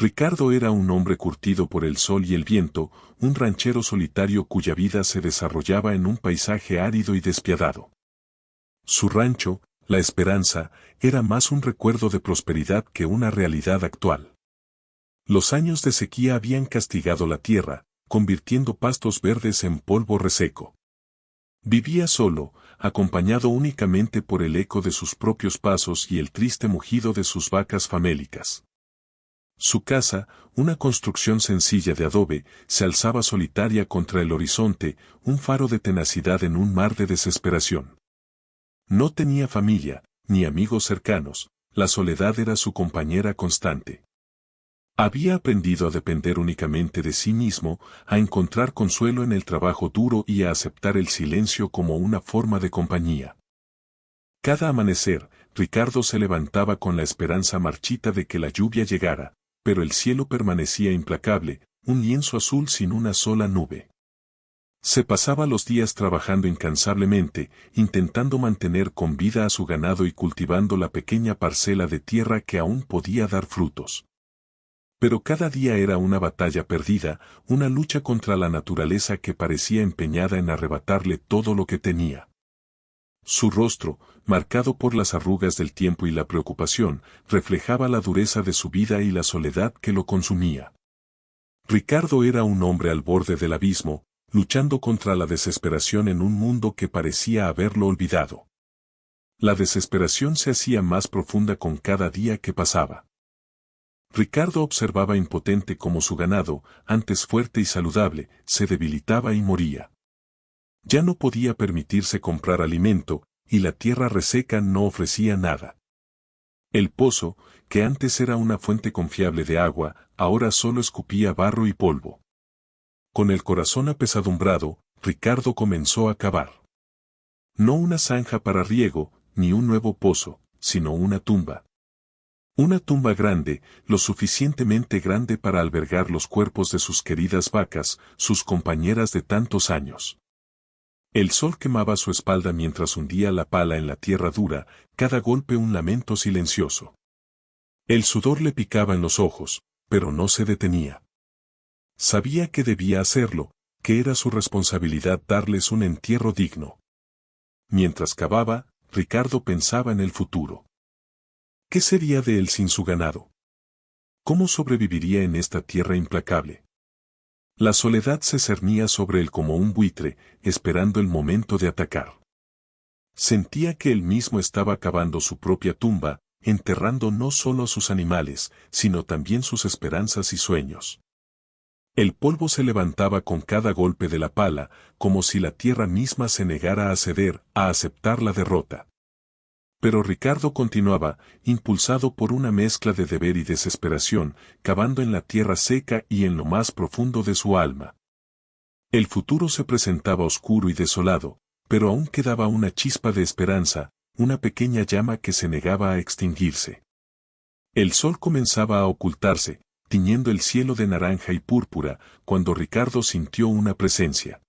Ricardo era un hombre curtido por el sol y el viento, un ranchero solitario cuya vida se desarrollaba en un paisaje árido y despiadado. Su rancho, La Esperanza, era más un recuerdo de prosperidad que una realidad actual. Los años de sequía habían castigado la tierra, convirtiendo pastos verdes en polvo reseco. Vivía solo, acompañado únicamente por el eco de sus propios pasos y el triste mugido de sus vacas famélicas. Su casa, una construcción sencilla de adobe, se alzaba solitaria contra el horizonte, un faro de tenacidad en un mar de desesperación. No tenía familia, ni amigos cercanos, la soledad era su compañera constante. Había aprendido a depender únicamente de sí mismo, a encontrar consuelo en el trabajo duro y a aceptar el silencio como una forma de compañía. Cada amanecer, Ricardo se levantaba con la esperanza marchita de que la lluvia llegara, pero el cielo permanecía implacable, un lienzo azul sin una sola nube. Se pasaba los días trabajando incansablemente, intentando mantener con vida a su ganado y cultivando la pequeña parcela de tierra que aún podía dar frutos. Pero cada día era una batalla perdida, una lucha contra la naturaleza que parecía empeñada en arrebatarle todo lo que tenía. Su rostro, marcado por las arrugas del tiempo y la preocupación, reflejaba la dureza de su vida y la soledad que lo consumía. Ricardo era un hombre al borde del abismo, luchando contra la desesperación en un mundo que parecía haberlo olvidado. La desesperación se hacía más profunda con cada día que pasaba. Ricardo observaba impotente cómo su ganado, antes fuerte y saludable, se debilitaba y moría. Ya no podía permitirse comprar alimento, y la tierra reseca no ofrecía nada. El pozo, que antes era una fuente confiable de agua, ahora solo escupía barro y polvo. Con el corazón apesadumbrado, Ricardo comenzó a cavar. No una zanja para riego, ni un nuevo pozo, sino una tumba. Una tumba grande, lo suficientemente grande para albergar los cuerpos de sus queridas vacas, sus compañeras de tantos años. El sol quemaba su espalda mientras hundía la pala en la tierra dura, cada golpe un lamento silencioso. El sudor le picaba en los ojos, pero no se detenía. Sabía que debía hacerlo, que era su responsabilidad darles un entierro digno. Mientras cavaba, Ricardo pensaba en el futuro. ¿Qué sería de él sin su ganado? ¿Cómo sobreviviría en esta tierra implacable? La soledad se cernía sobre él como un buitre, esperando el momento de atacar. Sentía que él mismo estaba cavando su propia tumba, enterrando no solo a sus animales, sino también sus esperanzas y sueños. El polvo se levantaba con cada golpe de la pala, como si la tierra misma se negara a ceder, a aceptar la derrota. Pero Ricardo continuaba, impulsado por una mezcla de deber y desesperación, cavando en la tierra seca y en lo más profundo de su alma. El futuro se presentaba oscuro y desolado, pero aún quedaba una chispa de esperanza, una pequeña llama que se negaba a extinguirse. El sol comenzaba a ocultarse, tiñendo el cielo de naranja y púrpura, cuando Ricardo sintió una presencia.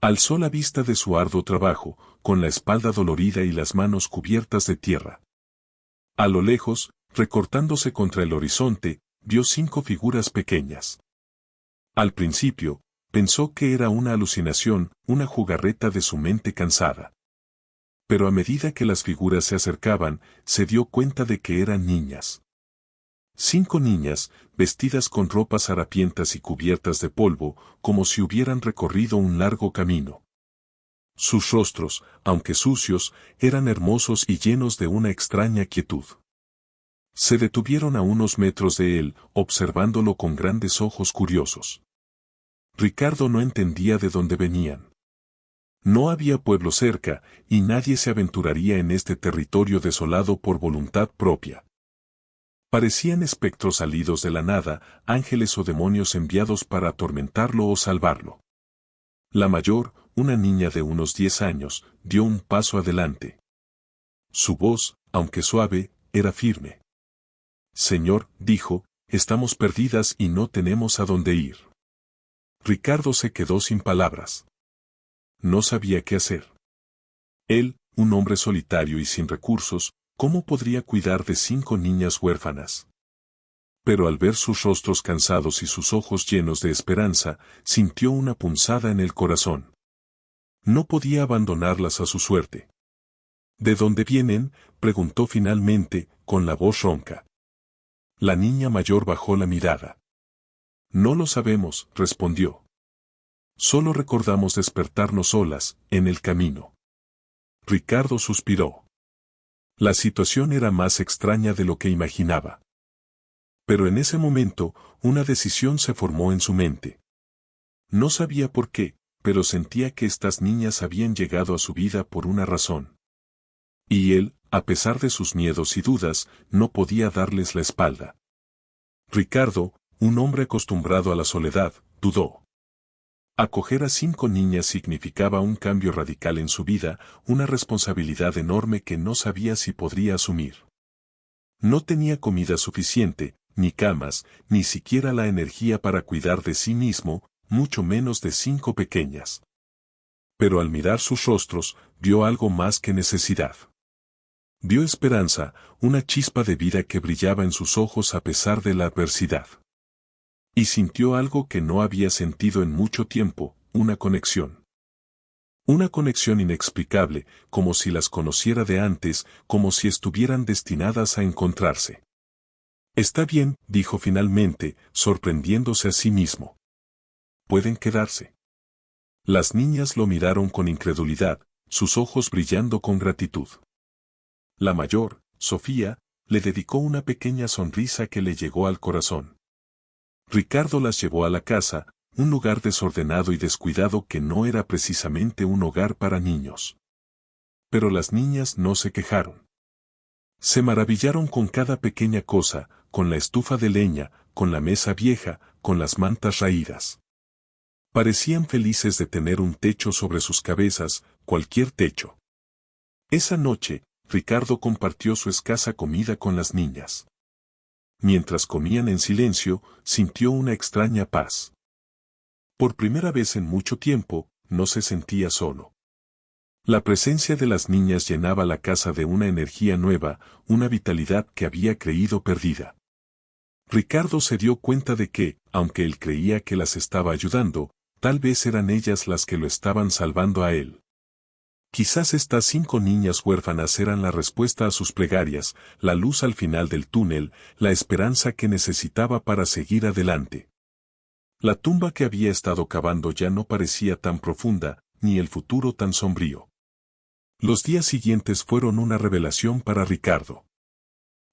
Alzó la vista de su arduo trabajo, con la espalda dolorida y las manos cubiertas de tierra. A lo lejos, recortándose contra el horizonte, vio 5 figuras pequeñas. Al principio, pensó que era una alucinación, una jugarreta de su mente cansada. Pero a medida que las figuras se acercaban, se dio cuenta de que eran niñas. 5 niñas, vestidas con ropas harapientas y cubiertas de polvo, como si hubieran recorrido un largo camino. Sus rostros, aunque sucios, eran hermosos y llenos de una extraña quietud. Se detuvieron a unos metros de él, observándolo con grandes ojos curiosos. Ricardo no entendía de dónde venían. No había pueblo cerca, y nadie se aventuraría en este territorio desolado por voluntad propia. Parecían espectros salidos de la nada, ángeles o demonios enviados para atormentarlo o salvarlo. La mayor, una niña de unos 10 años, dio un paso adelante. Su voz, aunque suave, era firme. Señor, dijo, estamos perdidas y no tenemos a dónde ir. Ricardo se quedó sin palabras. No sabía qué hacer. Él, un hombre solitario y sin recursos, ¿cómo podría cuidar de 5 niñas huérfanas? Pero al ver sus rostros cansados y sus ojos llenos de esperanza, sintió una punzada en el corazón. No podía abandonarlas a su suerte. ¿De dónde vienen?, preguntó finalmente, con la voz ronca. La niña mayor bajó la mirada. No lo sabemos, respondió. Solo recordamos despertarnos solas, en el camino. Ricardo suspiró. La situación era más extraña de lo que imaginaba. Pero en ese momento, una decisión se formó en su mente. No sabía por qué, pero sentía que estas niñas habían llegado a su vida por una razón. Y él, a pesar de sus miedos y dudas, no podía darles la espalda. Ricardo, un hombre acostumbrado a la soledad, dudó. Acoger a 5 niñas significaba un cambio radical en su vida, una responsabilidad enorme que no sabía si podría asumir. No tenía comida suficiente, ni camas, ni siquiera la energía para cuidar de sí mismo, mucho menos de 5 pequeñas. Pero al mirar sus rostros, vio algo más que necesidad. Vio esperanza, una chispa de vida que brillaba en sus ojos a pesar de la adversidad. Y sintió algo que no había sentido en mucho tiempo, una conexión. Una conexión inexplicable, como si las conociera de antes, como si estuvieran destinadas a encontrarse. Está bien, dijo finalmente, sorprendiéndose a sí mismo. Pueden quedarse. Las niñas lo miraron con incredulidad, sus ojos brillando con gratitud. La mayor, Sofía, le dedicó una pequeña sonrisa que le llegó al corazón. Ricardo las llevó a la casa, un lugar desordenado y descuidado que no era precisamente un hogar para niños. Pero las niñas no se quejaron. Se maravillaron con cada pequeña cosa, con la estufa de leña, con la mesa vieja, con las mantas raídas. Parecían felices de tener un techo sobre sus cabezas, cualquier techo. Esa noche, Ricardo compartió su escasa comida con las niñas. Mientras comían en silencio, sintió una extraña paz. Por primera vez en mucho tiempo, no se sentía solo. La presencia de las niñas llenaba la casa de una energía nueva, una vitalidad que había creído perdida. Ricardo se dio cuenta de que, aunque él creía que las estaba ayudando, tal vez eran ellas las que lo estaban salvando a él. Quizás estas 5 niñas huérfanas eran la respuesta a sus plegarias, la luz al final del túnel, la esperanza que necesitaba para seguir adelante. La tumba que había estado cavando ya no parecía tan profunda, ni el futuro tan sombrío. Los días siguientes fueron una revelación para Ricardo.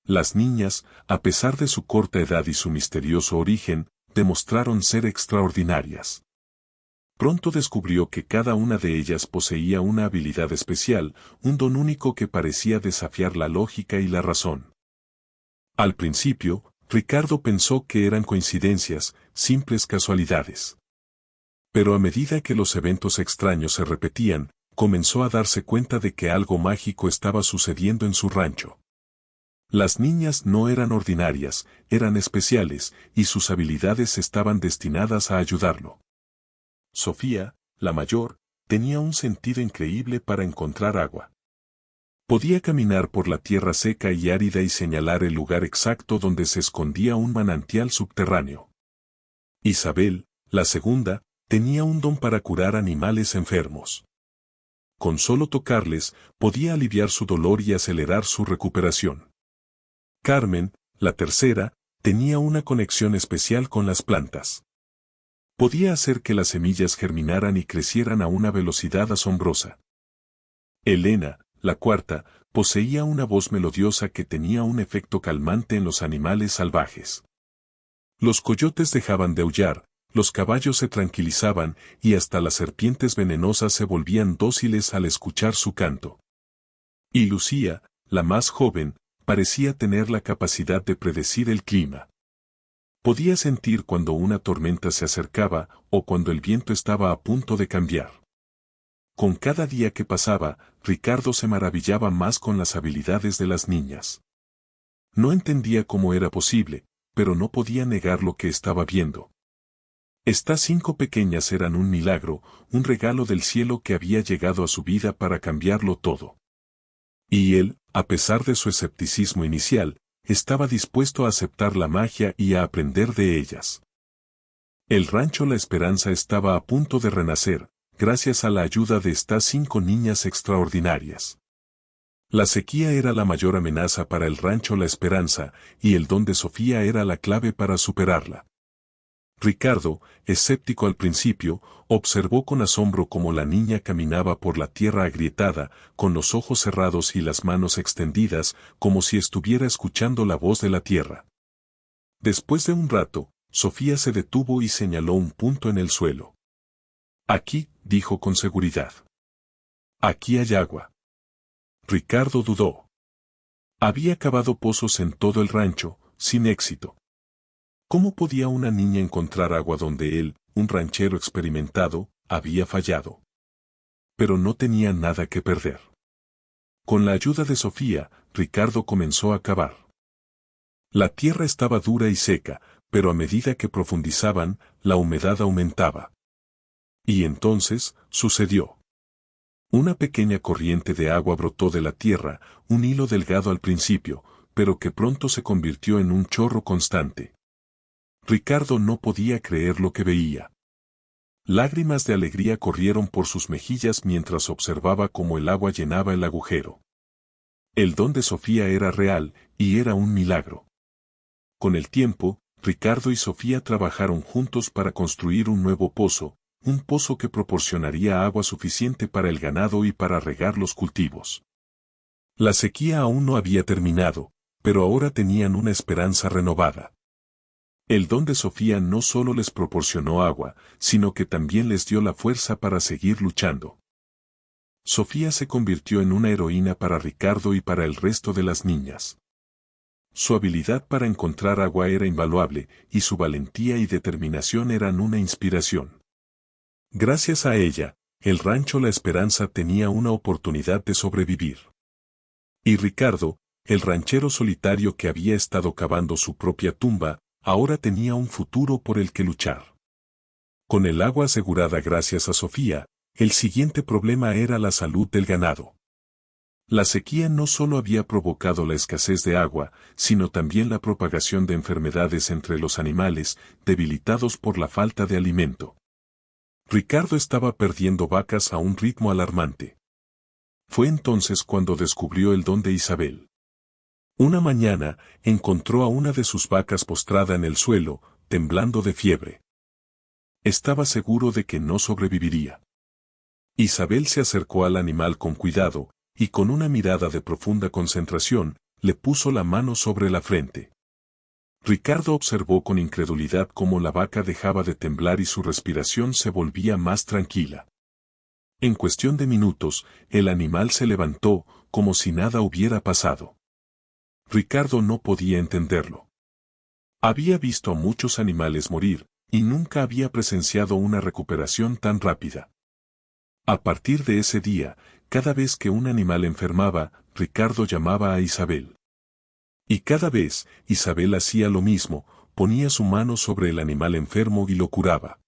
Las niñas, a pesar de su corta edad y su misterioso origen, demostraron ser extraordinarias. Pronto descubrió que cada una de ellas poseía una habilidad especial, un don único que parecía desafiar la lógica y la razón. Al principio, Ricardo pensó que eran coincidencias, simples casualidades. Pero a medida que los eventos extraños se repetían, comenzó a darse cuenta de que algo mágico estaba sucediendo en su rancho. Las niñas no eran ordinarias, eran especiales, y sus habilidades estaban destinadas a ayudarlo. Sofía, la mayor, tenía un sentido increíble para encontrar agua. Podía caminar por la tierra seca y árida y señalar el lugar exacto donde se escondía un manantial subterráneo. Isabel, la segunda, tenía un don para curar animales enfermos. Con solo tocarles, podía aliviar su dolor y acelerar su recuperación. Carmen, la tercera, tenía una conexión especial con las plantas. Podía hacer que las semillas germinaran y crecieran a una velocidad asombrosa. Elena, la cuarta, poseía una voz melodiosa que tenía un efecto calmante en los animales salvajes. Los coyotes dejaban de aullar, los caballos se tranquilizaban y hasta las serpientes venenosas se volvían dóciles al escuchar su canto. Y Lucía, la más joven, parecía tener la capacidad de predecir el clima. Podía sentir cuando una tormenta se acercaba o cuando el viento estaba a punto de cambiar. Con cada día que pasaba, Ricardo se maravillaba más con las habilidades de las niñas. No entendía cómo era posible, pero no podía negar lo que estaba viendo. Estas 5 pequeñas eran un milagro, un regalo del cielo que había llegado a su vida para cambiarlo todo. Y él, a pesar de su escepticismo inicial, estaba dispuesto a aceptar la magia y a aprender de ellas. El rancho La Esperanza estaba a punto de renacer, gracias a la ayuda de estas 5 niñas extraordinarias. La sequía era la mayor amenaza para el rancho La Esperanza, y el don de Sofía era la clave para superarla. Ricardo, escéptico al principio, observó con asombro cómo la niña caminaba por la tierra agrietada, con los ojos cerrados y las manos extendidas, como si estuviera escuchando la voz de la tierra. Después de un rato, Sofía se detuvo y señaló un punto en el suelo. Aquí, dijo con seguridad. Aquí hay agua. Ricardo dudó. Había cavado pozos en todo el rancho, sin éxito. ¿Cómo podía una niña encontrar agua donde él, un ranchero experimentado, había fallado? Pero no tenía nada que perder. Con la ayuda de Sofía, Ricardo comenzó a cavar. La tierra estaba dura y seca, pero a medida que profundizaban, la humedad aumentaba. Y entonces, sucedió. Una pequeña corriente de agua brotó de la tierra, un hilo delgado al principio, pero que pronto se convirtió en un chorro constante. Ricardo no podía creer lo que veía. Lágrimas de alegría corrieron por sus mejillas mientras observaba cómo el agua llenaba el agujero. El don de Sofía era real, y era un milagro. Con el tiempo, Ricardo y Sofía trabajaron juntos para construir un nuevo pozo, un pozo que proporcionaría agua suficiente para el ganado y para regar los cultivos. La sequía aún no había terminado, pero ahora tenían una esperanza renovada. El don de Sofía no solo les proporcionó agua, sino que también les dio la fuerza para seguir luchando. Sofía se convirtió en una heroína para Ricardo y para el resto de las niñas. Su habilidad para encontrar agua era invaluable, y su valentía y determinación eran una inspiración. Gracias a ella, el rancho La Esperanza tenía una oportunidad de sobrevivir. Y Ricardo, el ranchero solitario que había estado cavando su propia tumba, ahora tenía un futuro por el que luchar. Con el agua asegurada gracias a Sofía, el siguiente problema era la salud del ganado. La sequía no solo había provocado la escasez de agua, sino también la propagación de enfermedades entre los animales, debilitados por la falta de alimento. Ricardo estaba perdiendo vacas a un ritmo alarmante. Fue entonces cuando descubrió el don de Isabel. Una mañana, encontró a una de sus vacas postrada en el suelo, temblando de fiebre. Estaba seguro de que no sobreviviría. Isabel se acercó al animal con cuidado, y con una mirada de profunda concentración, le puso la mano sobre la frente. Ricardo observó con incredulidad cómo la vaca dejaba de temblar y su respiración se volvía más tranquila. En cuestión de minutos, el animal se levantó, como si nada hubiera pasado. Ricardo no podía entenderlo. Había visto a muchos animales morir, y nunca había presenciado una recuperación tan rápida. A partir de ese día, cada vez que un animal enfermaba, Ricardo llamaba a Isabel. Y cada vez, Isabel hacía lo mismo, ponía su mano sobre el animal enfermo y lo curaba.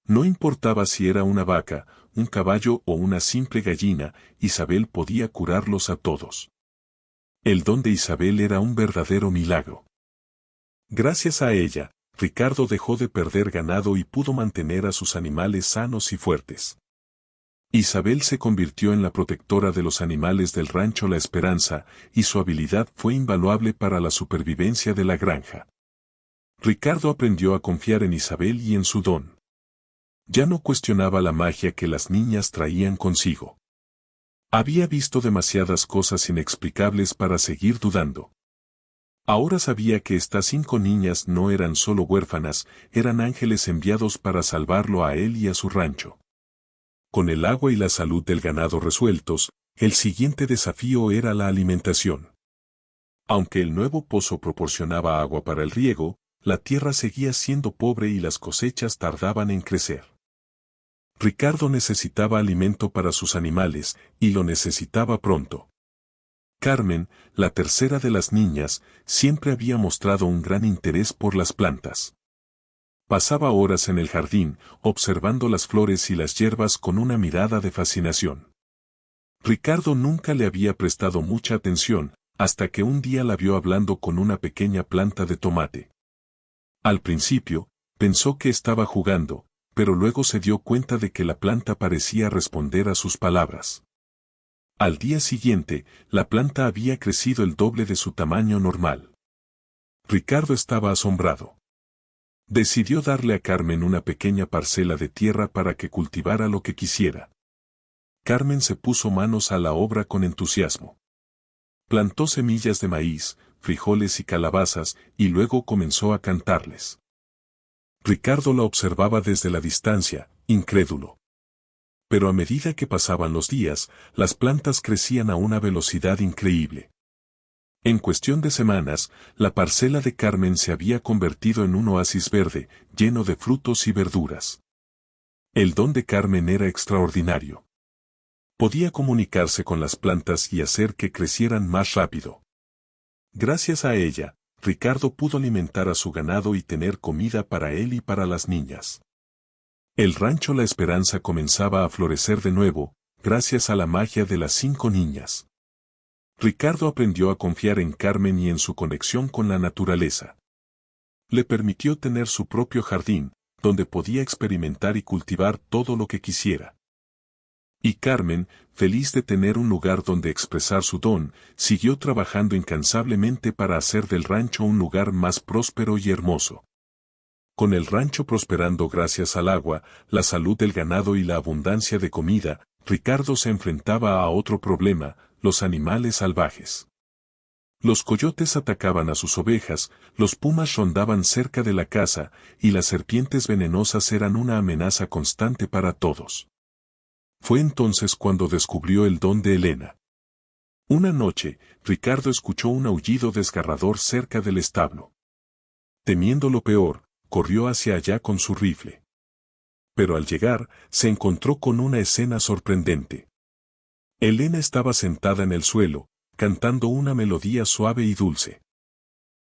No importaba si era una vaca, un caballo o una simple gallina, Isabel podía curarlos a todos. El don de Isabel era un verdadero milagro. Gracias a ella, Ricardo dejó de perder ganado y pudo mantener a sus animales sanos y fuertes. Isabel se convirtió en la protectora de los animales del rancho La Esperanza, y su habilidad fue invaluable para la supervivencia de la granja. Ricardo aprendió a confiar en Isabel y en su don. Ya no cuestionaba la magia que las niñas traían consigo. Había visto demasiadas cosas inexplicables para seguir dudando. Ahora sabía que estas 5 niñas no eran solo huérfanas, eran ángeles enviados para salvarlo a él y a su rancho. Con el agua y la salud del ganado resueltos, el siguiente desafío era la alimentación. Aunque el nuevo pozo proporcionaba agua para el riego, la tierra seguía siendo pobre y las cosechas tardaban en crecer. Ricardo necesitaba alimento para sus animales, y lo necesitaba pronto. Carmen, la tercera de las niñas, siempre había mostrado un gran interés por las plantas. Pasaba horas en el jardín, observando las flores y las hierbas con una mirada de fascinación. Ricardo nunca le había prestado mucha atención, hasta que un día la vio hablando con una pequeña planta de tomate. Al principio, pensó que estaba jugando, pero luego se dio cuenta de que la planta parecía responder a sus palabras. Al día siguiente, la planta había crecido el doble de su tamaño normal. Ricardo estaba asombrado. Decidió darle a Carmen una pequeña parcela de tierra para que cultivara lo que quisiera. Carmen se puso manos a la obra con entusiasmo. Plantó semillas de maíz, frijoles y calabazas, y luego comenzó a cantarles. Ricardo la observaba desde la distancia, incrédulo. Pero a medida que pasaban los días, las plantas crecían a una velocidad increíble. En cuestión de semanas, la parcela de Carmen se había convertido en un oasis verde, lleno de frutos y verduras. El don de Carmen era extraordinario. Podía comunicarse con las plantas y hacer que crecieran más rápido. Gracias a ella, Ricardo pudo alimentar a su ganado y tener comida para él y para las niñas. El rancho La Esperanza comenzaba a florecer de nuevo, gracias a la magia de las 5 niñas. Ricardo aprendió a confiar en Carmen y en su conexión con la naturaleza. Le permitió tener su propio jardín, donde podía experimentar y cultivar todo lo que quisiera. Y Carmen, feliz de tener un lugar donde expresar su don, siguió trabajando incansablemente para hacer del rancho un lugar más próspero y hermoso. Con el rancho prosperando gracias al agua, la salud del ganado y la abundancia de comida, Ricardo se enfrentaba a otro problema: los animales salvajes. Los coyotes atacaban a sus ovejas, los pumas rondaban cerca de la casa, y las serpientes venenosas eran una amenaza constante para todos. Fue entonces cuando descubrió el don de Elena. Una noche, Ricardo escuchó un aullido desgarrador cerca del establo. Temiendo lo peor, corrió hacia allá con su rifle. Pero al llegar, se encontró con una escena sorprendente. Elena estaba sentada en el suelo, cantando una melodía suave y dulce.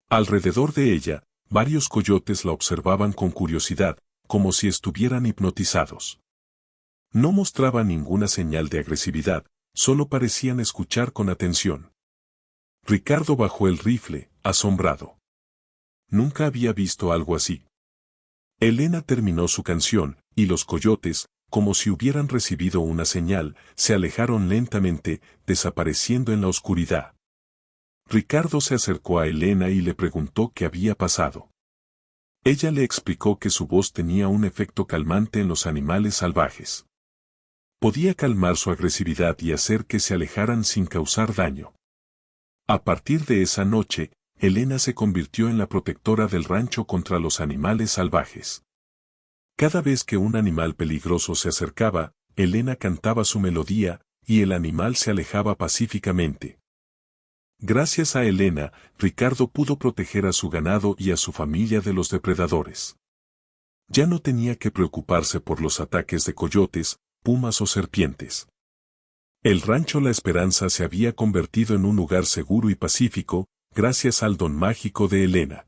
Alrededor de ella, varios coyotes la observaban con curiosidad, como si estuvieran hipnotizados. No mostraba ninguna señal de agresividad, solo parecían escuchar con atención. Ricardo bajó el rifle, asombrado. Nunca había visto algo así. Elena terminó su canción, y los coyotes, como si hubieran recibido una señal, se alejaron lentamente, desapareciendo en la oscuridad. Ricardo se acercó a Elena y le preguntó qué había pasado. Ella le explicó que su voz tenía un efecto calmante en los animales salvajes. Podía calmar su agresividad y hacer que se alejaran sin causar daño. A partir de esa noche, Elena se convirtió en la protectora del rancho contra los animales salvajes. Cada vez que un animal peligroso se acercaba, Elena cantaba su melodía, y el animal se alejaba pacíficamente. Gracias a Elena, Ricardo pudo proteger a su ganado y a su familia de los depredadores. Ya no tenía que preocuparse por los ataques de coyotes, pumas o serpientes. El rancho La Esperanza se había convertido en un lugar seguro y pacífico, gracias al don mágico de Elena.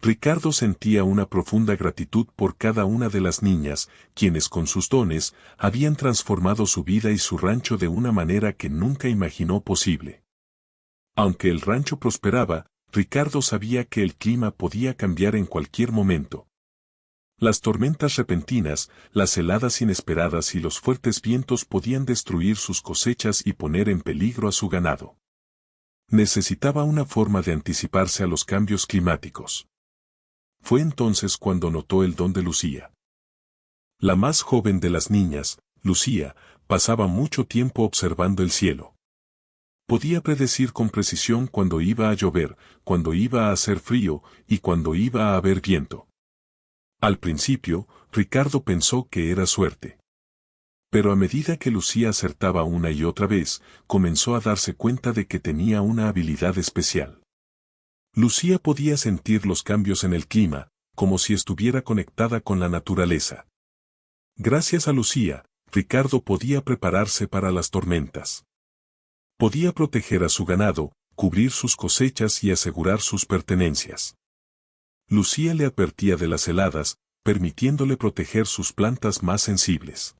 Ricardo sentía una profunda gratitud por cada una de las niñas, quienes con sus dones, habían transformado su vida y su rancho de una manera que nunca imaginó posible. Aunque el rancho prosperaba, Ricardo sabía que el clima podía cambiar en cualquier momento. Las tormentas repentinas, las heladas inesperadas y los fuertes vientos podían destruir sus cosechas y poner en peligro a su ganado. Necesitaba una forma de anticiparse a los cambios climáticos. Fue entonces cuando notó el don de Lucía. La más joven de las niñas, Lucía, pasaba mucho tiempo observando el cielo. Podía predecir con precisión cuándo iba a llover, cuándo iba a hacer frío y cuándo iba a haber viento. Al principio, Ricardo pensó que era suerte. Pero a medida que Lucía acertaba una y otra vez, comenzó a darse cuenta de que tenía una habilidad especial. Lucía podía sentir los cambios en el clima, como si estuviera conectada con la naturaleza. Gracias a Lucía, Ricardo podía prepararse para las tormentas. Podía proteger a su ganado, cubrir sus cosechas y asegurar sus pertenencias. Lucía le advertía de las heladas, permitiéndole proteger sus plantas más sensibles.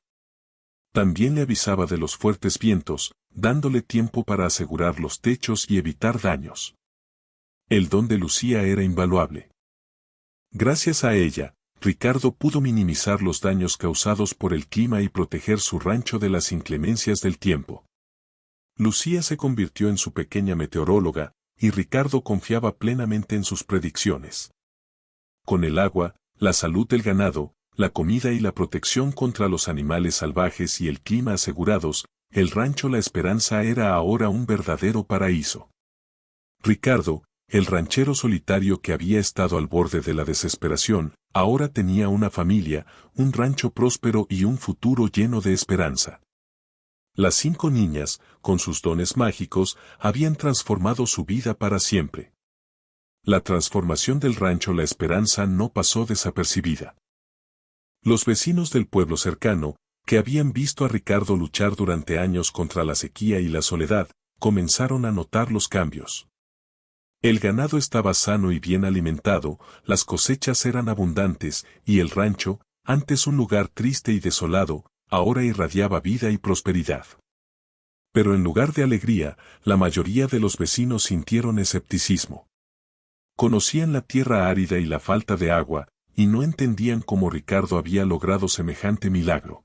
También le avisaba de los fuertes vientos, dándole tiempo para asegurar los techos y evitar daños. El don de Lucía era invaluable. Gracias a ella, Ricardo pudo minimizar los daños causados por el clima y proteger su rancho de las inclemencias del tiempo. Lucía se convirtió en su pequeña meteoróloga, y Ricardo confiaba plenamente en sus predicciones. Con el agua, la salud del ganado, la comida y la protección contra los animales salvajes y el clima asegurados, el rancho La Esperanza era ahora un verdadero paraíso. Ricardo, el ranchero solitario que había estado al borde de la desesperación, ahora tenía una familia, un rancho próspero y un futuro lleno de esperanza. Las 5 niñas, con sus dones mágicos, habían transformado su vida para siempre. La transformación del rancho La Esperanza no pasó desapercibida. Los vecinos del pueblo cercano, que habían visto a Ricardo luchar durante años contra la sequía y la soledad, comenzaron a notar los cambios. El ganado estaba sano y bien alimentado, las cosechas eran abundantes, y el rancho, antes un lugar triste y desolado, ahora irradiaba vida y prosperidad. Pero en lugar de alegría, la mayoría de los vecinos sintieron escepticismo. Conocían la tierra árida y la falta de agua, y no entendían cómo Ricardo había logrado semejante milagro.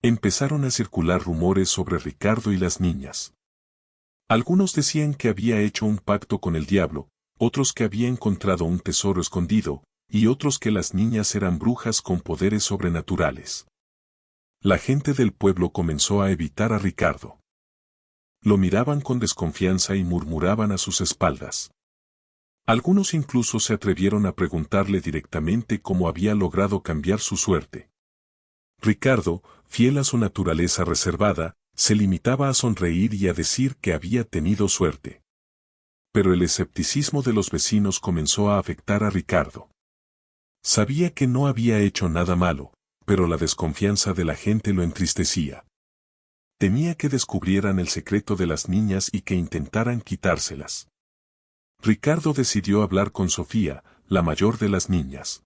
Empezaron a circular rumores sobre Ricardo y las niñas. Algunos decían que había hecho un pacto con el diablo, otros que había encontrado un tesoro escondido, y otros que las niñas eran brujas con poderes sobrenaturales. La gente del pueblo comenzó a evitar a Ricardo. Lo miraban con desconfianza y murmuraban a sus espaldas. Algunos incluso se atrevieron a preguntarle directamente cómo había logrado cambiar su suerte. Ricardo, fiel a su naturaleza reservada, se limitaba a sonreír y a decir que había tenido suerte. Pero el escepticismo de los vecinos comenzó a afectar a Ricardo. Sabía que no había hecho nada malo, pero la desconfianza de la gente lo entristecía. Temía que descubrieran el secreto de las niñas y que intentaran quitárselas. Ricardo decidió hablar con Sofía, la mayor de las niñas.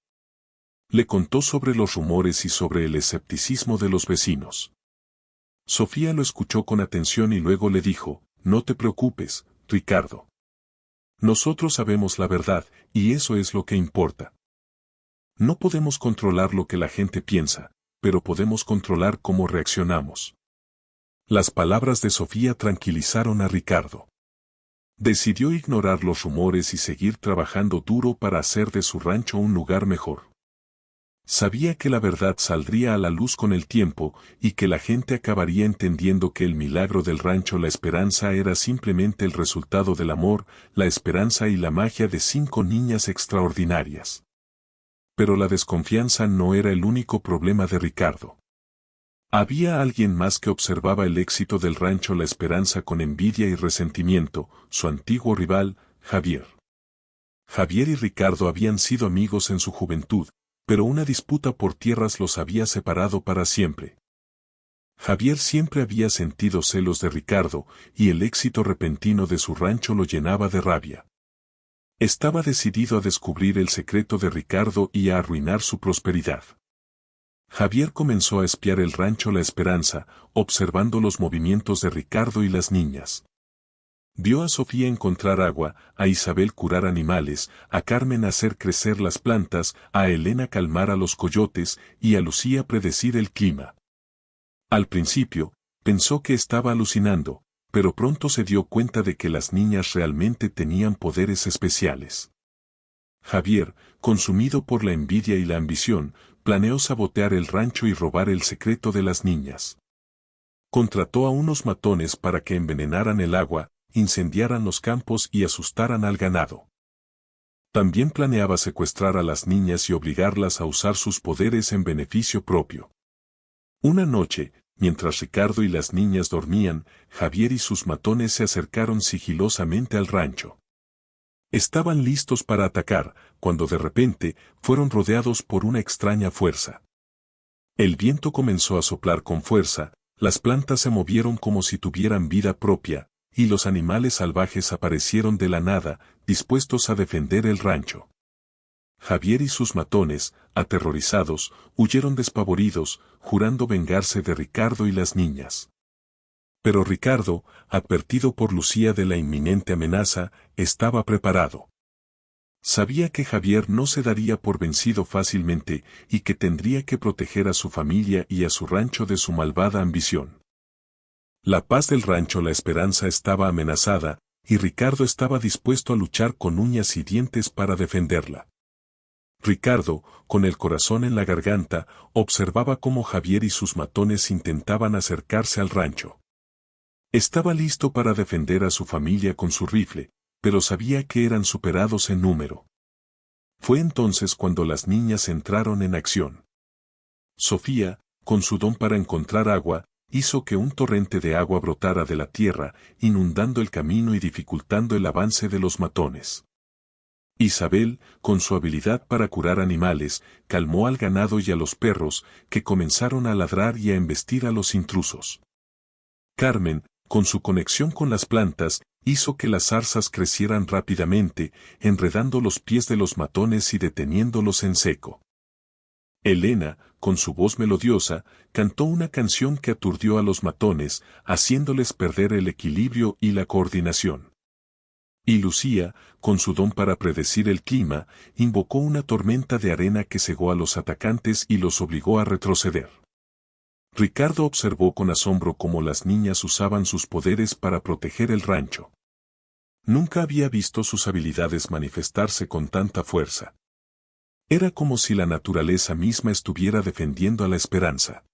Le contó sobre los rumores y sobre el escepticismo de los vecinos. Sofía lo escuchó con atención y luego le dijo, «No te preocupes, Ricardo. Nosotros sabemos la verdad, y eso es lo que importa. No podemos controlar lo que la gente piensa, pero podemos controlar cómo reaccionamos». Las palabras de Sofía tranquilizaron a Ricardo. Decidió ignorar los rumores y seguir trabajando duro para hacer de su rancho un lugar mejor. Sabía que la verdad saldría a la luz con el tiempo y que la gente acabaría entendiendo que el milagro del rancho La Esperanza era simplemente el resultado del amor, la esperanza y la magia de 5 niñas extraordinarias. Pero la desconfianza no era el único problema de Ricardo. Había alguien más que observaba el éxito del rancho La Esperanza con envidia y resentimiento, su antiguo rival, Javier. Javier y Ricardo habían sido amigos en su juventud, pero una disputa por tierras los había separado para siempre. Javier siempre había sentido celos de Ricardo, y el éxito repentino de su rancho lo llenaba de rabia. Estaba decidido a descubrir el secreto de Ricardo y a arruinar su prosperidad. Javier comenzó a espiar el rancho La Esperanza, observando los movimientos de Ricardo y las niñas. Vio a Sofía encontrar agua, a Isabel curar animales, a Carmen hacer crecer las plantas, a Elena calmar a los coyotes y a Lucía predecir el clima. Al principio, pensó que estaba alucinando, pero pronto se dio cuenta de que las niñas realmente tenían poderes especiales. Javier, consumido por la envidia y la ambición, planeó sabotear el rancho y robar el secreto de las niñas. Contrató a unos matones para que envenenaran el agua, incendiaran los campos y asustaran al ganado. También planeaba secuestrar a las niñas y obligarlas a usar sus poderes en beneficio propio. Una noche, mientras Ricardo y las niñas dormían, Javier y sus matones se acercaron sigilosamente al rancho. Estaban listos para atacar, cuando de repente, fueron rodeados por una extraña fuerza. El viento comenzó a soplar con fuerza, las plantas se movieron como si tuvieran vida propia, y los animales salvajes aparecieron de la nada, dispuestos a defender el rancho. Javier y sus matones, aterrorizados, huyeron despavoridos, jurando vengarse de Ricardo y las niñas. Pero Ricardo, advertido por Lucía de la inminente amenaza, estaba preparado. Sabía que Javier no se daría por vencido fácilmente y que tendría que proteger a su familia y a su rancho de su malvada ambición. La paz del rancho La Esperanza estaba amenazada, y Ricardo estaba dispuesto a luchar con uñas y dientes para defenderla. Ricardo, con el corazón en la garganta, observaba cómo Javier y sus matones intentaban acercarse al rancho. Estaba listo para defender a su familia con su rifle, pero sabía que eran superados en número. Fue entonces cuando las niñas entraron en acción. Sofía, con su don para encontrar agua, hizo que un torrente de agua brotara de la tierra, inundando el camino y dificultando el avance de los matones. Isabel, con su habilidad para curar animales, calmó al ganado y a los perros, que comenzaron a ladrar y a embestir a los intrusos. Carmen, con su conexión con las plantas, hizo que las zarzas crecieran rápidamente, enredando los pies de los matones y deteniéndolos en seco. Elena, con su voz melodiosa, cantó una canción que aturdió a los matones, haciéndoles perder el equilibrio y la coordinación. Y Lucía, con su don para predecir el clima, invocó una tormenta de arena que cegó a los atacantes y los obligó a retroceder. Ricardo observó con asombro cómo las niñas usaban sus poderes para proteger el rancho. Nunca había visto sus habilidades manifestarse con tanta fuerza. Era como si la naturaleza misma estuviera defendiendo a La Esperanza.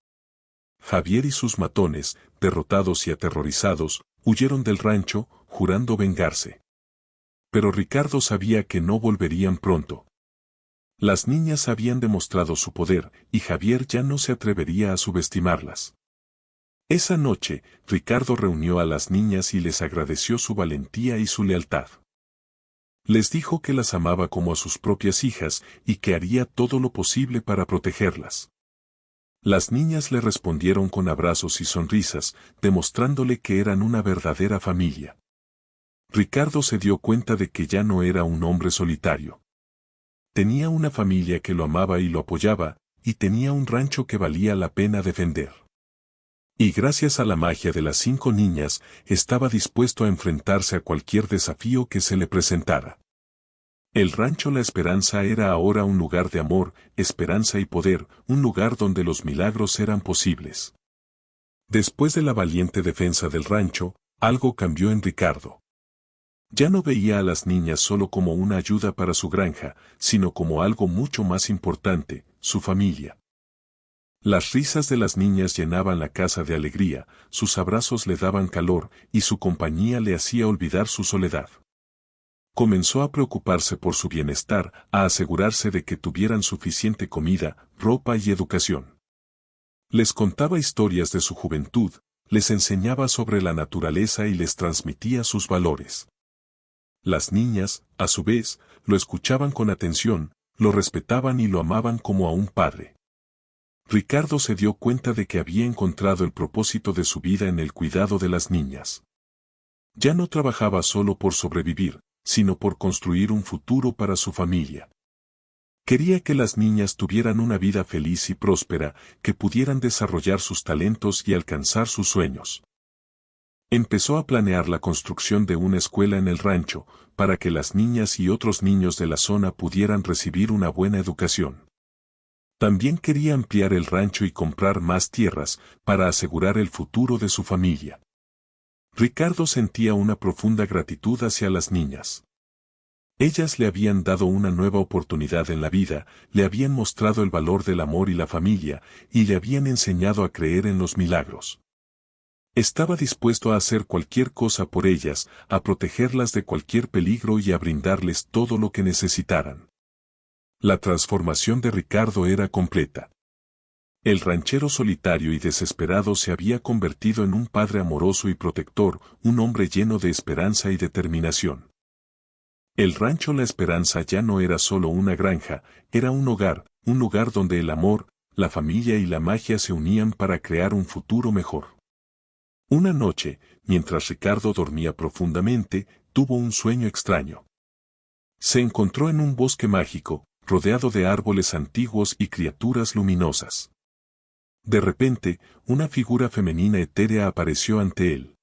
Javier y sus matones, derrotados y aterrorizados, huyeron del rancho, jurando vengarse. Pero Ricardo sabía que no volverían pronto. Las niñas habían demostrado su poder, y Javier ya no se atrevería a subestimarlas. Esa noche, Ricardo reunió a las niñas y les agradeció su valentía y su lealtad. Les dijo que las amaba como a sus propias hijas y que haría todo lo posible para protegerlas. Las niñas le respondieron con abrazos y sonrisas, demostrándole que eran una verdadera familia. Ricardo se dio cuenta de que ya no era un hombre solitario. Tenía una familia que lo amaba y lo apoyaba, y tenía un rancho que valía la pena defender. Y gracias a la magia de las 5 niñas, estaba dispuesto a enfrentarse a cualquier desafío que se le presentara. El rancho La Esperanza era ahora un lugar de amor, esperanza y poder, un lugar donde los milagros eran posibles. Después de la valiente defensa del rancho, algo cambió en Ricardo. Ya no veía a las niñas solo como una ayuda para su granja, sino como algo mucho más importante, su familia. Las risas de las niñas llenaban la casa de alegría, sus abrazos le daban calor, y su compañía le hacía olvidar su soledad. Comenzó a preocuparse por su bienestar, a asegurarse de que tuvieran suficiente comida, ropa y educación. Les contaba historias de su juventud, les enseñaba sobre la naturaleza y les transmitía sus valores. Las niñas, a su vez, lo escuchaban con atención, lo respetaban y lo amaban como a un padre. Ricardo se dio cuenta de que había encontrado el propósito de su vida en el cuidado de las niñas. Ya no trabajaba solo por sobrevivir, sino por construir un futuro para su familia. Quería que las niñas tuvieran una vida feliz y próspera, que pudieran desarrollar sus talentos y alcanzar sus sueños. Empezó a planear la construcción de una escuela en el rancho, para que las niñas y otros niños de la zona pudieran recibir una buena educación. También quería ampliar el rancho y comprar más tierras, para asegurar el futuro de su familia. Ricardo sentía una profunda gratitud hacia las niñas. Ellas le habían dado una nueva oportunidad en la vida, le habían mostrado el valor del amor y la familia, y le habían enseñado a creer en los milagros. Estaba dispuesto a hacer cualquier cosa por ellas, a protegerlas de cualquier peligro y a brindarles todo lo que necesitaran. La transformación de Ricardo era completa. El ranchero solitario y desesperado se había convertido en un padre amoroso y protector, un hombre lleno de esperanza y determinación. El rancho La Esperanza ya no era solo una granja, era un lugar donde el amor, la familia y la magia se unían para crear un futuro mejor. Una noche, mientras Ricardo dormía profundamente, tuvo un sueño extraño. Se encontró en un bosque mágico, rodeado de árboles antiguos y criaturas luminosas. De repente, una figura femenina etérea apareció ante él.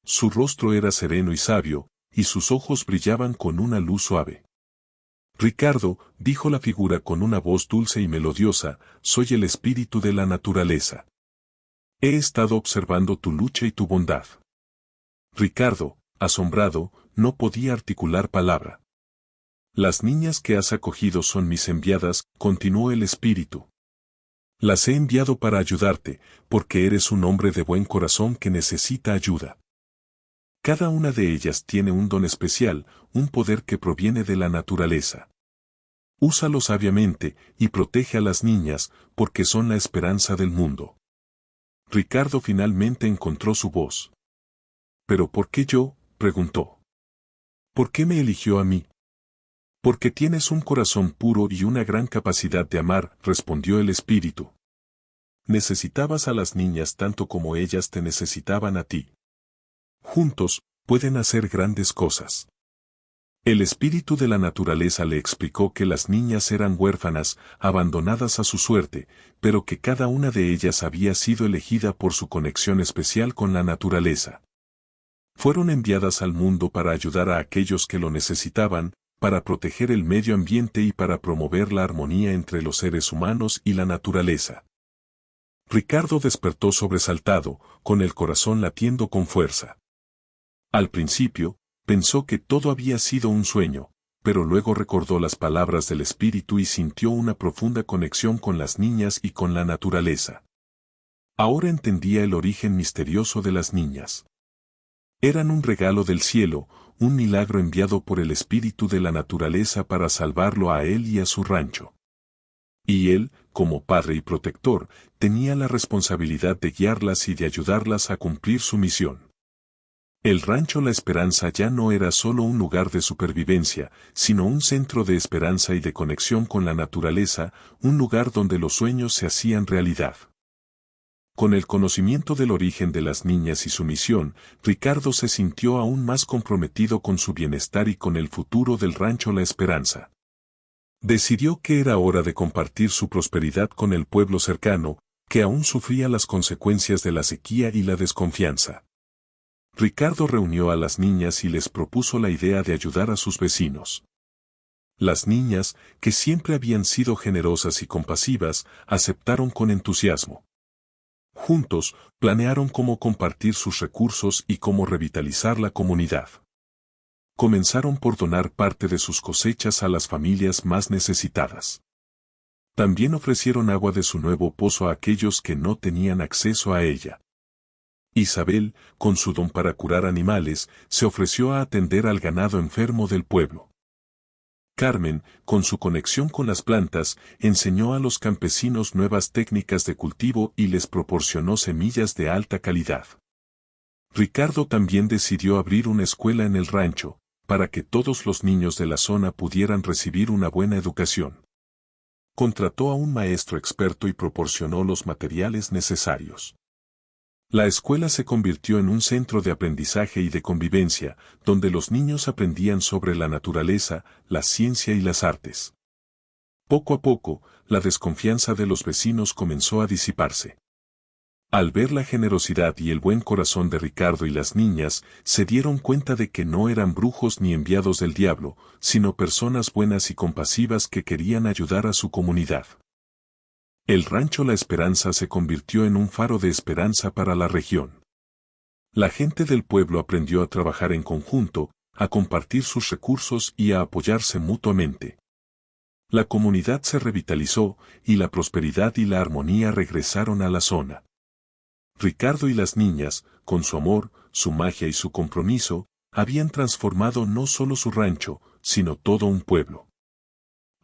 Su rostro era sereno y sabio, y sus ojos brillaban con una luz suave. Ricardo, dijo la figura con una voz dulce y melodiosa, soy el espíritu de la naturaleza. He estado observando tu lucha y tu bondad. Ricardo, asombrado, no podía articular palabra. Las niñas que has acogido son mis enviadas, continuó el espíritu. Las he enviado para ayudarte, porque eres un hombre de buen corazón que necesita ayuda. Cada una de ellas tiene un don especial, un poder que proviene de la naturaleza. Úsalo sabiamente y protege a las niñas, porque son la esperanza del mundo. Ricardo finalmente encontró su voz. ¿Pero por qué yo?, preguntó. ¿Por qué me eligió a mí? Porque tienes un corazón puro y una gran capacidad de amar, respondió el espíritu. Necesitabas a las niñas tanto como ellas te necesitaban a ti. Juntos, pueden hacer grandes cosas. El espíritu de la naturaleza le explicó que las niñas eran huérfanas, abandonadas a su suerte, pero que cada una de ellas había sido elegida por su conexión especial con la naturaleza. Fueron enviadas al mundo para ayudar a aquellos que lo necesitaban, para proteger el medio ambiente y para promover la armonía entre los seres humanos y la naturaleza. Ricardo despertó sobresaltado, con el corazón latiendo con fuerza. Al principio, pensó que todo había sido un sueño, pero luego recordó las palabras del espíritu y sintió una profunda conexión con las niñas y con la naturaleza. Ahora entendía el origen misterioso de las niñas. Eran un regalo del cielo, un milagro enviado por el espíritu de la naturaleza para salvarlo a él y a su rancho. Y él, como padre y protector, tenía la responsabilidad de guiarlas y de ayudarlas a cumplir su misión. El rancho La Esperanza ya no era solo un lugar de supervivencia, sino un centro de esperanza y de conexión con la naturaleza, un lugar donde los sueños se hacían realidad. Con el conocimiento del origen de las niñas y su misión, Ricardo se sintió aún más comprometido con su bienestar y con el futuro del rancho La Esperanza. Decidió que era hora de compartir su prosperidad con el pueblo cercano, que aún sufría las consecuencias de la sequía y la desconfianza. Ricardo reunió a las niñas y les propuso la idea de ayudar a sus vecinos. Las niñas, que siempre habían sido generosas y compasivas, aceptaron con entusiasmo. Juntos, planearon cómo compartir sus recursos y cómo revitalizar la comunidad. Comenzaron por donar parte de sus cosechas a las familias más necesitadas. También ofrecieron agua de su nuevo pozo a aquellos que no tenían acceso a ella. Isabel, con su don para curar animales, se ofreció a atender al ganado enfermo del pueblo. Carmen, con su conexión con las plantas, enseñó a los campesinos nuevas técnicas de cultivo y les proporcionó semillas de alta calidad. Ricardo también decidió abrir una escuela en el rancho, para que todos los niños de la zona pudieran recibir una buena educación. Contrató a un maestro experto y proporcionó los materiales necesarios. La escuela se convirtió en un centro de aprendizaje y de convivencia, donde los niños aprendían sobre la naturaleza, la ciencia y las artes. Poco a poco, la desconfianza de los vecinos comenzó a disiparse. Al ver la generosidad y el buen corazón de Ricardo y las niñas, se dieron cuenta de que no eran brujos ni enviados del diablo, sino personas buenas y compasivas que querían ayudar a su comunidad. El rancho La Esperanza se convirtió en un faro de esperanza para la región. La gente del pueblo aprendió a trabajar en conjunto, a compartir sus recursos y a apoyarse mutuamente. La comunidad se revitalizó, y la prosperidad y la armonía regresaron a la zona. Ricardo y las niñas, con su amor, su magia y su compromiso, habían transformado no solo su rancho, sino todo un pueblo.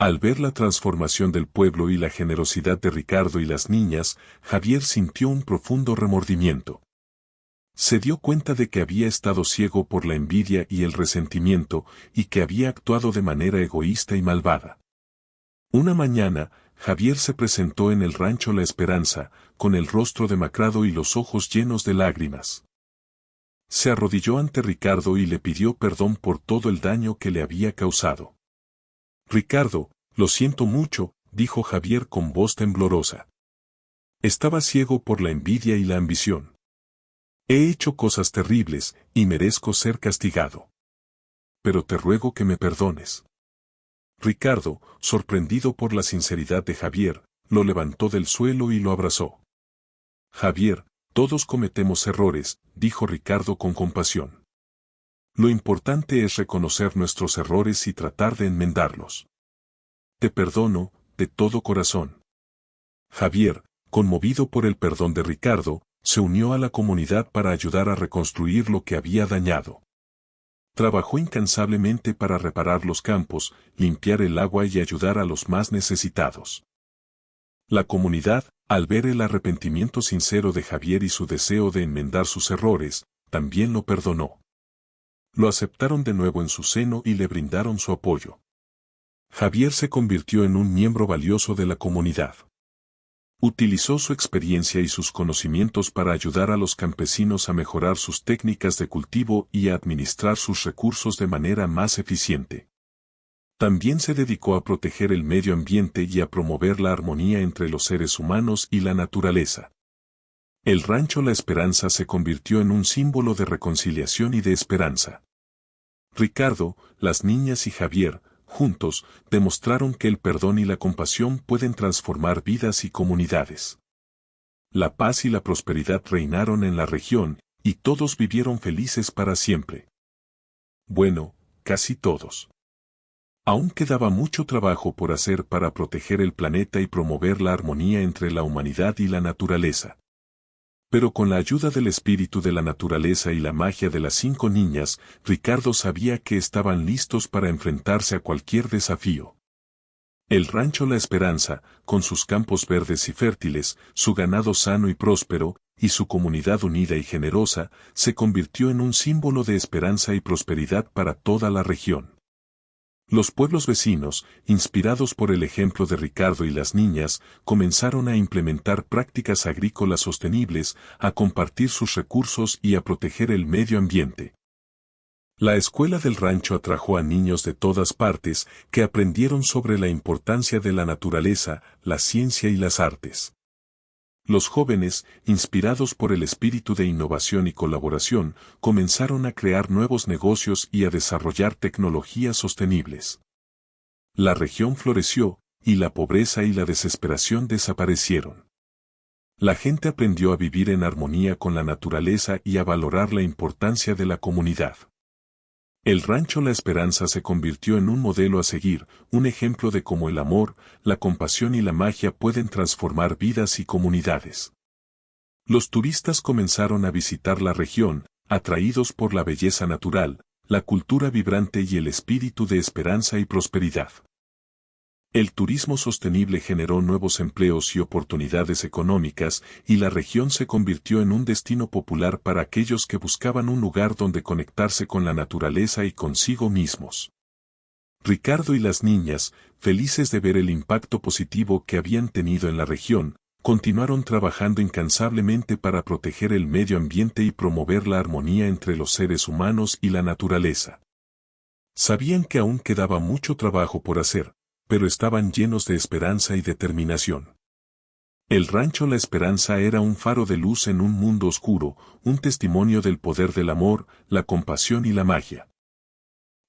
Al ver la transformación del pueblo y la generosidad de Ricardo y las niñas, Javier sintió un profundo remordimiento. Se dio cuenta de que había estado ciego por la envidia y el resentimiento, y que había actuado de manera egoísta y malvada. Una mañana, Javier se presentó en el rancho La Esperanza, con el rostro demacrado y los ojos llenos de lágrimas. Se arrodilló ante Ricardo y le pidió perdón por todo el daño que le había causado. Ricardo, Lo siento mucho, dijo Javier con voz temblorosa. Estaba ciego por la envidia y la ambición. He hecho cosas terribles, y merezco ser castigado. Pero te ruego que me perdones. Ricardo, sorprendido por la sinceridad de Javier, lo levantó del suelo y lo abrazó. Javier, todos cometemos errores, dijo Ricardo con compasión. Lo importante es reconocer nuestros errores y tratar de enmendarlos. Te perdono, de todo corazón. Javier, conmovido por el perdón de Ricardo, se unió a la comunidad para ayudar a reconstruir lo que había dañado. Trabajó incansablemente para reparar los campos, limpiar el agua y ayudar a los más necesitados. La comunidad, al ver el arrepentimiento sincero de Javier y su deseo de enmendar sus errores, también lo perdonó. Lo aceptaron de nuevo en su seno y le brindaron su apoyo. Javier se convirtió en un miembro valioso de la comunidad. Utilizó su experiencia y sus conocimientos para ayudar a los campesinos a mejorar sus técnicas de cultivo y a administrar sus recursos de manera más eficiente. También se dedicó a proteger el medio ambiente y a promover la armonía entre los seres humanos y la naturaleza. El rancho La Esperanza se convirtió en un símbolo de reconciliación y de esperanza. Ricardo, las niñas y Javier, juntos, demostraron que el perdón y la compasión pueden transformar vidas y comunidades. La paz y la prosperidad reinaron en la región, y todos vivieron felices para siempre. Bueno, casi todos. Aún quedaba mucho trabajo por hacer para proteger el planeta y promover la armonía entre la humanidad y la naturaleza. Pero con la ayuda del espíritu de la naturaleza y la magia de las 5 niñas, Ricardo sabía que estaban listos para enfrentarse a cualquier desafío. El rancho La Esperanza, con sus campos verdes y fértiles, su ganado sano y próspero, y su comunidad unida y generosa, se convirtió en un símbolo de esperanza y prosperidad para toda la región. Los pueblos vecinos, inspirados por el ejemplo de Ricardo y las niñas, comenzaron a implementar prácticas agrícolas sostenibles, a compartir sus recursos y a proteger el medio ambiente. La escuela del rancho atrajo a niños de todas partes que aprendieron sobre la importancia de la naturaleza, la ciencia y las artes. Los jóvenes, inspirados por el espíritu de innovación y colaboración, comenzaron a crear nuevos negocios y a desarrollar tecnologías sostenibles. La región floreció, y la pobreza y la desesperación desaparecieron. La gente aprendió a vivir en armonía con la naturaleza y a valorar la importancia de la comunidad. El rancho La Esperanza se convirtió en un modelo a seguir, un ejemplo de cómo el amor, la compasión y la magia pueden transformar vidas y comunidades. Los turistas comenzaron a visitar la región, atraídos por la belleza natural, la cultura vibrante y el espíritu de esperanza y prosperidad. El turismo sostenible generó nuevos empleos y oportunidades económicas, y la región se convirtió en un destino popular para aquellos que buscaban un lugar donde conectarse con la naturaleza y consigo mismos. Ricardo y las niñas, felices de ver el impacto positivo que habían tenido en la región, continuaron trabajando incansablemente para proteger el medio ambiente y promover la armonía entre los seres humanos y la naturaleza. Sabían que aún quedaba mucho trabajo por hacer, pero estaban llenos de esperanza y determinación. El rancho La Esperanza era un faro de luz en un mundo oscuro, un testimonio del poder del amor, la compasión y la magia.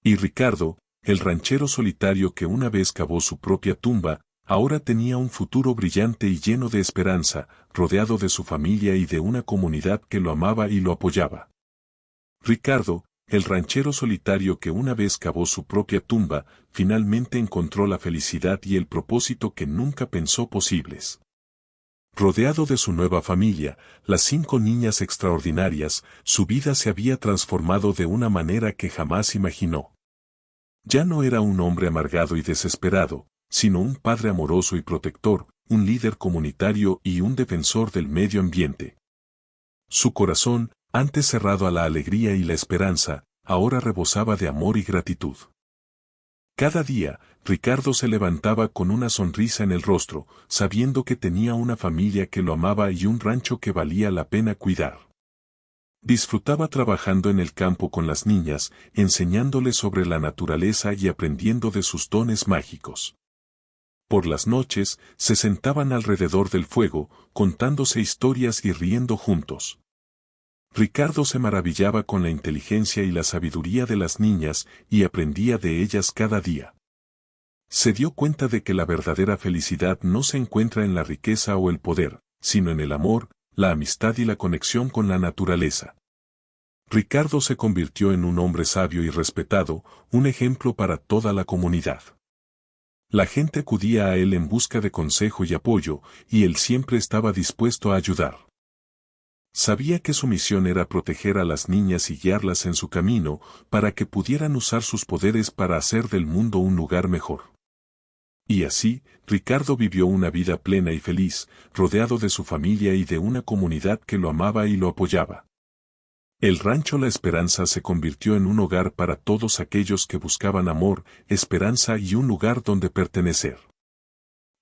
Y Ricardo, el ranchero solitario que una vez cavó su propia tumba, ahora tenía un futuro brillante y lleno de esperanza, rodeado de su familia y de una comunidad que lo amaba y lo apoyaba. Ricardo, el ranchero solitario que una vez cavó su propia tumba, finalmente encontró la felicidad y el propósito que nunca pensó posibles. Rodeado de su nueva familia, las 5 niñas extraordinarias, su vida se había transformado de una manera que jamás imaginó. Ya no era un hombre amargado y desesperado, sino un padre amoroso y protector, un líder comunitario y un defensor del medio ambiente. Su corazón, antes cerrado a la alegría y la esperanza, ahora rebosaba de amor y gratitud. Cada día, Ricardo se levantaba con una sonrisa en el rostro, sabiendo que tenía una familia que lo amaba y un rancho que valía la pena cuidar. Disfrutaba trabajando en el campo con las niñas, enseñándoles sobre la naturaleza y aprendiendo de sus dones mágicos. Por las noches, se sentaban alrededor del fuego, contándose historias y riendo juntos. Ricardo se maravillaba con la inteligencia y la sabiduría de las niñas y aprendía de ellas cada día. Se dio cuenta de que la verdadera felicidad no se encuentra en la riqueza o el poder, sino en el amor, la amistad y la conexión con la naturaleza. Ricardo se convirtió en un hombre sabio y respetado, un ejemplo para toda la comunidad. La gente acudía a él en busca de consejo y apoyo, y él siempre estaba dispuesto a ayudar. Sabía que su misión era proteger a las niñas y guiarlas en su camino, para que pudieran usar sus poderes para hacer del mundo un lugar mejor. Y así, Ricardo vivió una vida plena y feliz, rodeado de su familia y de una comunidad que lo amaba y lo apoyaba. El rancho La Esperanza se convirtió en un hogar para todos aquellos que buscaban amor, esperanza y un lugar donde pertenecer.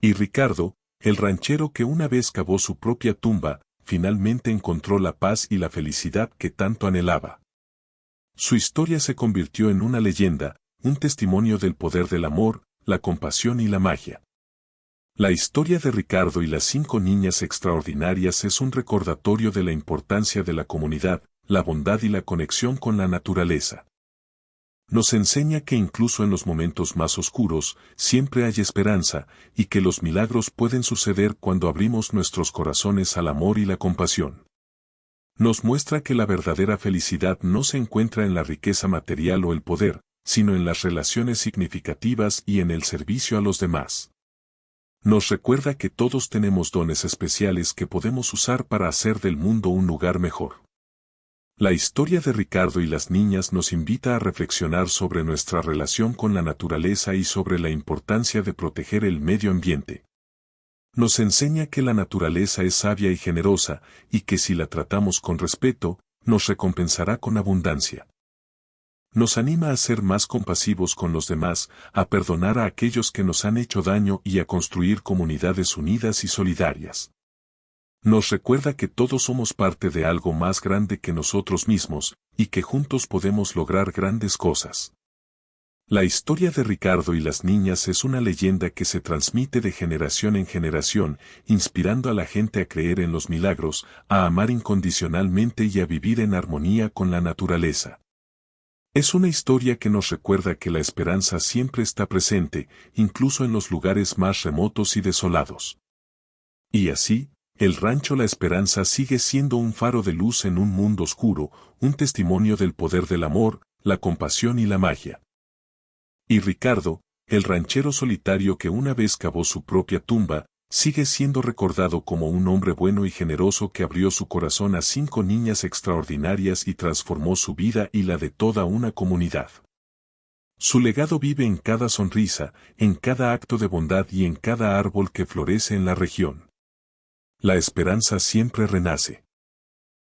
Y Ricardo, el ranchero que una vez cavó su propia tumba, finalmente encontró la paz y la felicidad que tanto anhelaba. Su historia se convirtió en una leyenda, un testimonio del poder del amor, la compasión y la magia. La historia de Ricardo y las 5 niñas extraordinarias es un recordatorio de la importancia de la comunidad, la bondad y la conexión con la naturaleza. Nos enseña que incluso en los momentos más oscuros, siempre hay esperanza, y que los milagros pueden suceder cuando abrimos nuestros corazones al amor y la compasión. Nos muestra que la verdadera felicidad no se encuentra en la riqueza material o el poder, sino en las relaciones significativas y en el servicio a los demás. Nos recuerda que todos tenemos dones especiales que podemos usar para hacer del mundo un lugar mejor. La historia de Ricardo y las niñas nos invita a reflexionar sobre nuestra relación con la naturaleza y sobre la importancia de proteger el medio ambiente. Nos enseña que la naturaleza es sabia y generosa, y que si la tratamos con respeto, nos recompensará con abundancia. Nos anima a ser más compasivos con los demás, a perdonar a aquellos que nos han hecho daño y a construir comunidades unidas y solidarias. Nos recuerda que todos somos parte de algo más grande que nosotros mismos, y que juntos podemos lograr grandes cosas. La historia de Ricardo y las niñas es una leyenda que se transmite de generación en generación, inspirando a la gente a creer en los milagros, a amar incondicionalmente y a vivir en armonía con la naturaleza. Es una historia que nos recuerda que la esperanza siempre está presente, incluso en los lugares más remotos y desolados. Y así, el rancho La Esperanza sigue siendo un faro de luz en un mundo oscuro, un testimonio del poder del amor, la compasión y la magia. Y Ricardo, el ranchero solitario que una vez cavó su propia tumba, sigue siendo recordado como un hombre bueno y generoso que abrió su corazón a 5 niñas extraordinarias y transformó su vida y la de toda una comunidad. Su legado vive en cada sonrisa, en cada acto de bondad y en cada árbol que florece en la región. La esperanza siempre renace.